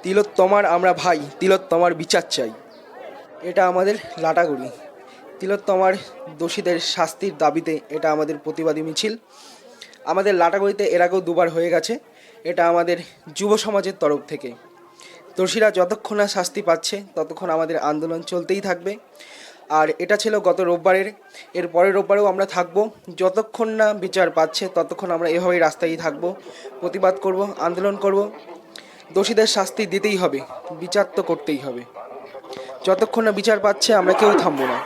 তিলোত্তমার আমরা ভাই, তিলোত্তমার বিচার চাই। এটা আমাদের লাটাগুড়ি। তিলোত্তমার দোষীদের শাস্তির দাবিতে এটা আমাদের প্রতিবাদী মিছিল। আমাদের লাটাগুড়িতে এর আগেও দুবার হয়ে গেছে। এটা আমাদের যুব সমাজের তরফ থেকে। দোষীরা যতক্ষণ না শাস্তি পাচ্ছে ততক্ষণ আমাদের আন্দোলন চলতেই থাকবে। আর এটা ছিল গত রোববারের, এর পরের রোববারেও আমরা থাকবো। যতক্ষণ না বিচার পাচ্ছে ততক্ষণ আমরা এভাবেই রাস্তায় থাকবো, প্রতিবাদ করব, আন্দোলন করব। দোষীদের শাস্তি দিতেই হবে, বিচার তো করতেই হবে। যতক্ষণ না বিচার পাচ্ছে আমরা কেউ থামবো না।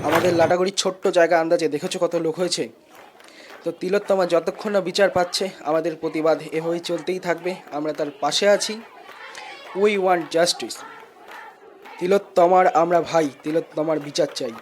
আমাদের লাটাগুড়ির ছোট্ট জায়গা, আন্দাজে দেখেছো কত লোক হয়েছে। তো তিলোত্তমা যতক্ষণ না বিচার পাচ্ছে আমাদের প্রতিবাদ এভাবেই চলতেই থাকবে। আমরা তার পাশে আছি। We want justice. তিলোত্তমার আমরা ভাই, তিলোত্তমার বিচার চাই।